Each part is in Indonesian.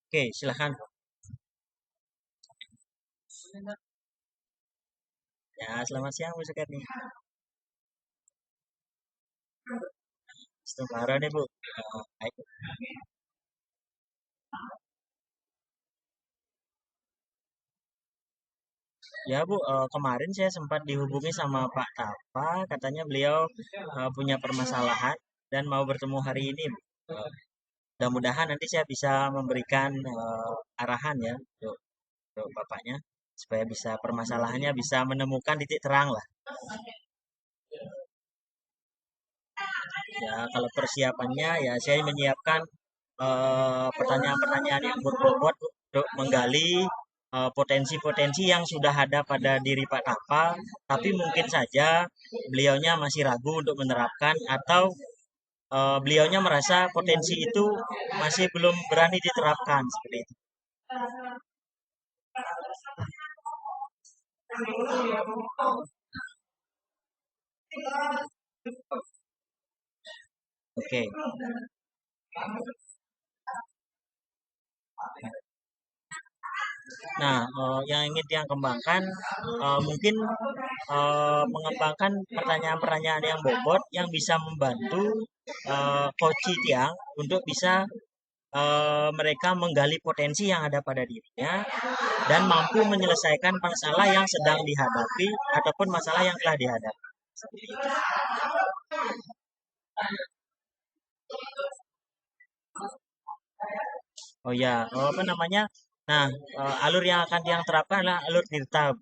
Oke, silahkan. Ya, selamat siang Bu Sukarni. Sementara nih Bu. Baik. Ya Bu, kemarin saya sempat dihubungi sama Pak Tapa, katanya beliau punya permasalahan dan mau bertemu hari ini Bu. Mudah-mudahan nanti saya bisa memberikan arahan ya untuk Bapaknya supaya bisa permasalahannya bisa menemukan titik terang lah. Ya, kalau persiapannya ya saya menyiapkan pertanyaan-pertanyaan yang berbobot untuk menggali potensi-potensi yang sudah ada pada diri Pak Tapa, tapi mungkin saja beliaunya masih ragu untuk menerapkan atau beliaunya merasa potensi itu masih belum berani diterapkan seperti itu. Oke. Nah, yang ingin dia kembangkan mungkin mengembangkan pertanyaan-pertanyaan yang bobot yang bisa membantu Koci Tiang untuk bisa mereka menggali potensi yang ada pada dirinya dan mampu menyelesaikan masalah yang sedang dihadapi ataupun masalah yang telah dihadapi. Oh ya, apa namanya? Nah, alur yang akan Tiang terapkan adalah alur tirta.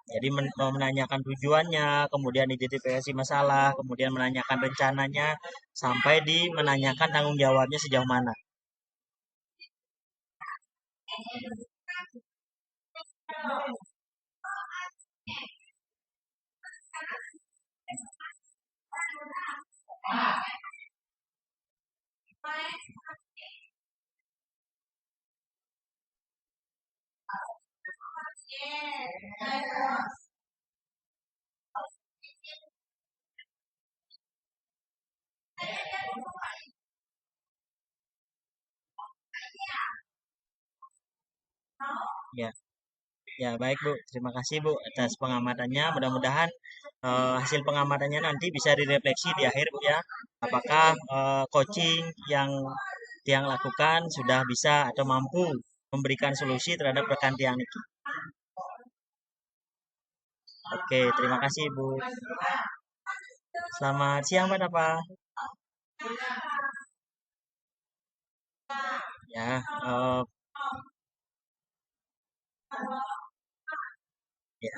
Jadi menanyakan tujuannya, kemudian identifikasi masalah, kemudian menanyakan rencananya, sampai di menanyakan tanggung jawabnya sejauh mana. Ya, ya baik Bu. Terima kasih Bu atas pengamatannya. Mudah-mudahan hasil pengamatannya nanti bisa direfleksi di akhir Bu ya. Apakah coaching yang Tiang lakukan sudah bisa atau mampu memberikan solusi terhadap rekan Tiang itu. Oke, terima kasih Bu. Selamat siang Pak Napa. Ya, ya,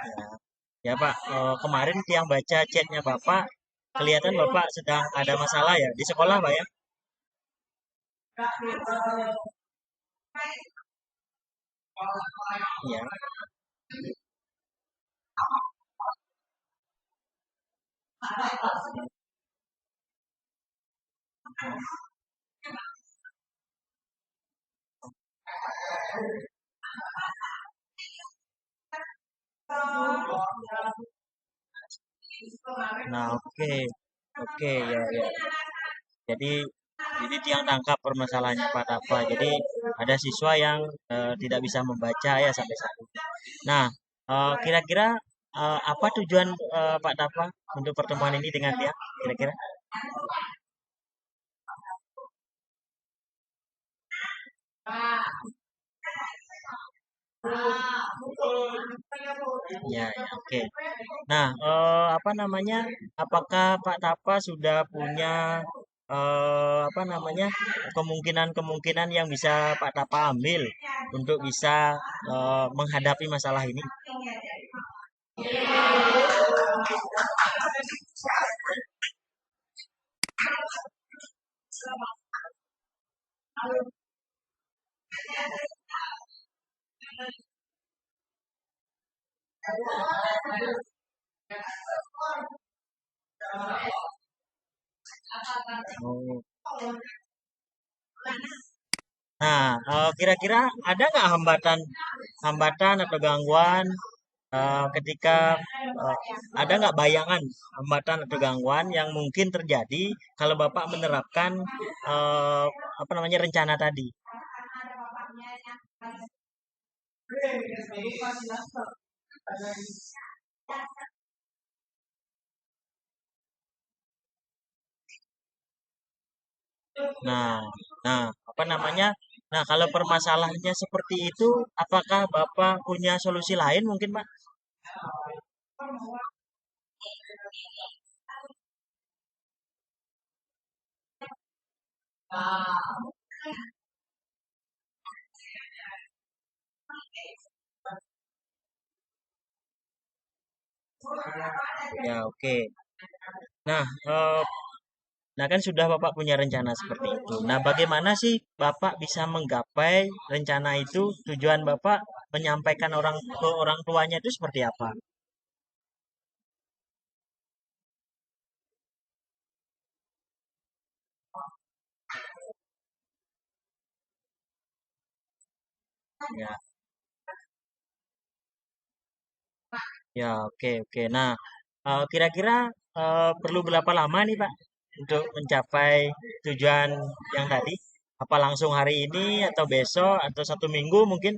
ya. Ya Pak, kemarin Tiang baca chatnya Bapak, kelihatan Bapak sedang ada masalah ya di sekolah Pak ya? Iya. Nah, oke. Oke, ya, ya. Jadi Tiang tangkap permasalahannya Pak Tapa. Jadi ada siswa yang tidak bisa membaca ya sampai saat ini. Nah, kira-kira apa tujuan Pak Tapa untuk pertemuan ini dengan dia? Kira-kira? Ya, ya, oke. Nah, apa namanya? Apakah Pak Tapa sudah punya apa namanya? Kemungkinan-kemungkinan yang bisa Pak Tapa ambil untuk bisa menghadapi masalah ini? Oh. Nah, kira-kira ada nggak hambatan, hambatan atau gangguan Ketika eh, ada nggak bayangan hambatan atau gangguan yang mungkin terjadi kalau Bapak menerapkan eh, apa namanya rencana tadi? Nah, nah, apa namanya? Nah, kalau permasalahannya seperti itu, apakah Bapak punya solusi lain mungkin, Pak? Ya, oke. Nah, nah kan sudah Bapak punya rencana seperti itu. Nah, bagaimana sih Bapak bisa menggapai rencana itu? Tujuan Bapak menyampaikan ke orang tuanya itu seperti apa? Ya, ya, oke, oke. Nah, kira-kira perlu berapa lama nih Pak untuk mencapai tujuan yang tadi? Apa langsung hari ini atau besok atau 1 minggu mungkin?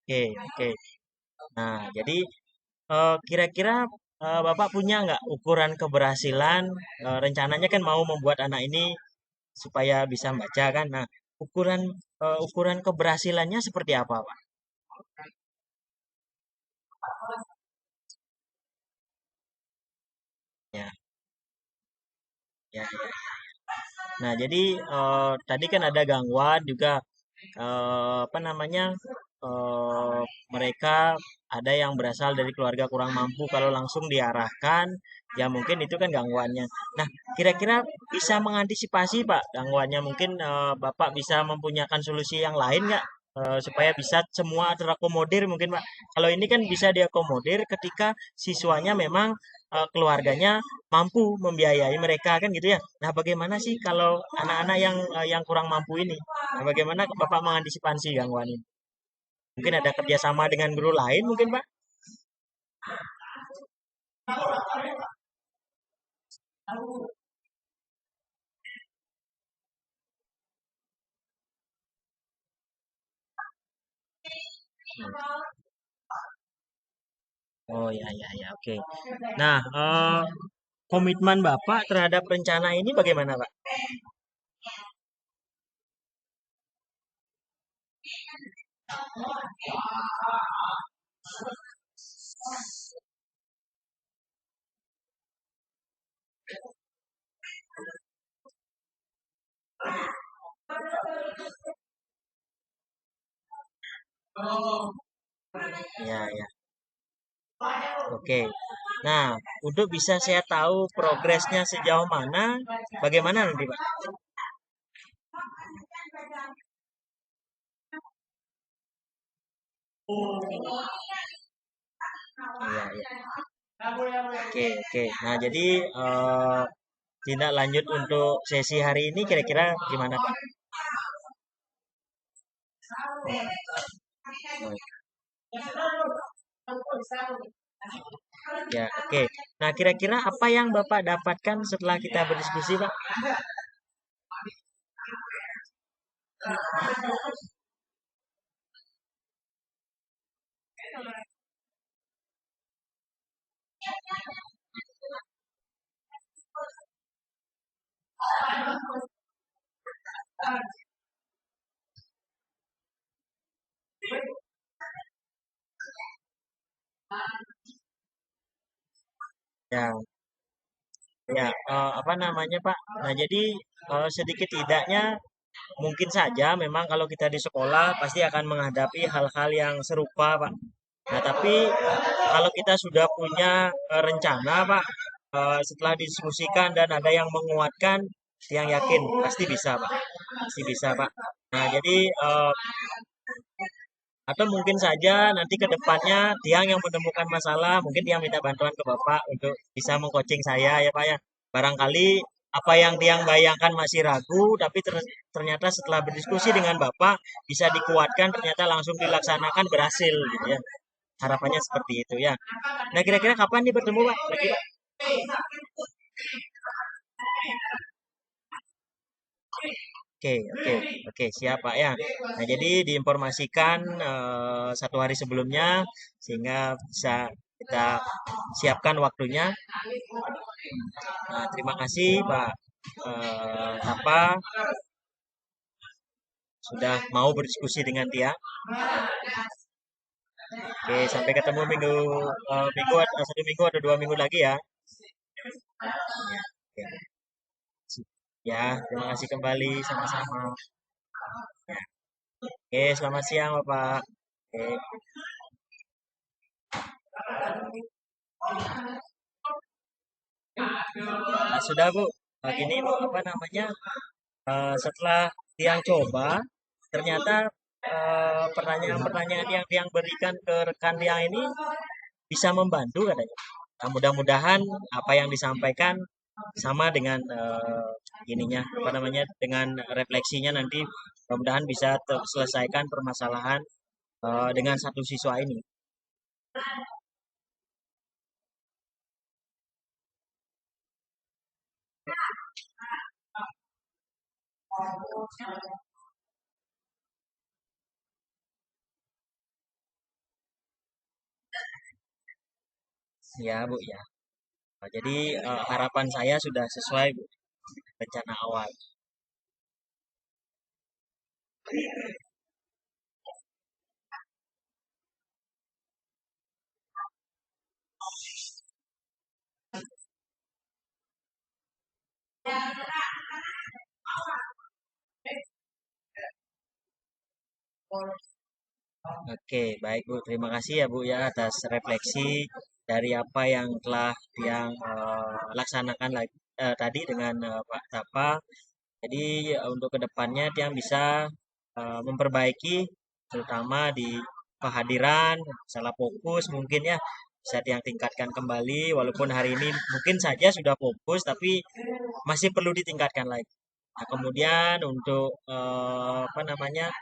Oke, oke. Nah, jadi kira-kira Bapak punya nggak ukuran keberhasilan? Rencananya kan mau membuat anak ini supaya bisa baca kan. Nah, ukuran keberhasilannya seperti apa, Pak? Ya, ya, ya. Nah, jadi tadi kan ada gangguan juga apa namanya? eh, Mereka ada yang berasal dari keluarga kurang mampu kalau langsung diarahkan ya mungkin itu kan gangguannya. Nah, kira-kira bisa mengantisipasi Pak gangguannya mungkin Bapak bisa mempunyakan solusi yang lain nggak? Supaya bisa semua terakomodir mungkin Pak. Kalau ini kan bisa diakomodir ketika siswanya memang keluarganya mampu membiayai mereka kan gitu ya. Nah, bagaimana sih kalau anak-anak yang kurang mampu ini? Nah, bagaimana Bapak mengantisipasi gangguan ini? Mungkin ada kerjasama dengan guru lain mungkin Pak? Oh ya ya ya oke. Nah, komitmen Bapak terhadap rencana ini bagaimana Pak? Ya ya oke. Nah, untuk bisa saya tahu progresnya sejauh mana, bagaimana nanti Pak? Iya iya. Oke oke. Nah jadi tindak lanjut untuk sesi hari ini kira-kira gimana Pak? Ya, oke. Nah, kira-kira apa yang Bapak dapatkan setelah kita berdiskusi, Pak? Ya, ya, apa namanya, Pak? Nah, jadi sedikit tidaknya mungkin saja memang kalau kita di sekolah pasti akan menghadapi hal-hal yang serupa, Pak. Nah, tapi kalau kita sudah punya rencana, Pak, setelah diskusikan dan ada yang menguatkan, yang yakin pasti bisa, Pak. Pasti bisa, Pak. Nah, jadi Atau mungkin saja nanti ke depannya Tiang yang menemukan masalah, mungkin Tiang minta bantuan ke Bapak untuk bisa mengcoaching saya ya Pak ya. Barangkali apa yang Tiang bayangkan masih ragu, tapi ternyata setelah berdiskusi dengan Bapak bisa dikuatkan, ternyata langsung dilaksanakan berhasil gitu ya. Harapannya seperti itu ya. Nah kira-kira kapan nih bertemu Pak? Kira-kira? Oke, oke, oke, siap Pak ya. Nah, jadi diinformasikan 1 hari sebelumnya sehingga bisa kita siapkan waktunya. Nah, terima kasih Pak Tapa sudah mau berdiskusi dengan Tia. Oke, sampai ketemu minggu 1 minggu atau 2 minggu lagi ya. Oke, ya, terima kasih kembali sama-sama. Oke, selamat siang Bapak. Oke. Nah, sudah Bu. Gini Bu, apa namanya? Setelah Tiang coba, ternyata pertanyaan-pertanyaan yang Tiang berikan ke rekan Tiang ini bisa membantu katanya. Nah, mudah-mudahan apa yang disampaikan sama dengan ininya, apa namanya, dengan refleksinya nanti mudah-mudahan bisa terselesaikan permasalahan dengan satu siswa ini. Ya Bu ya. Jadi harapan saya sudah sesuai Bu, rencana awal. Oke, baik Bu. Terima kasih ya Bu ya atas refleksi dari apa yang telah yang laksanakan tadi dengan Pak Tapa. Jadi untuk kedepannya Tiang bisa memperbaiki terutama di kehadiran, salah fokus mungkin ya bisa Tiang tingkatkan kembali walaupun hari ini mungkin saja sudah fokus tapi masih perlu ditingkatkan lagi. Nah, kemudian untuk apa namanya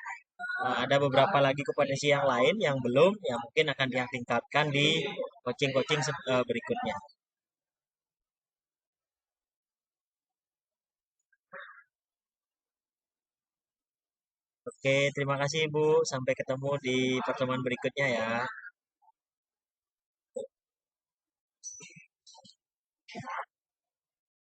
ada beberapa lagi kompetensi yang lain yang belum, yang mungkin akan yang tingkatkan di coaching-coaching berikutnya. Oke, terima kasih Ibu. Sampai ketemu di pertemuan berikutnya ya.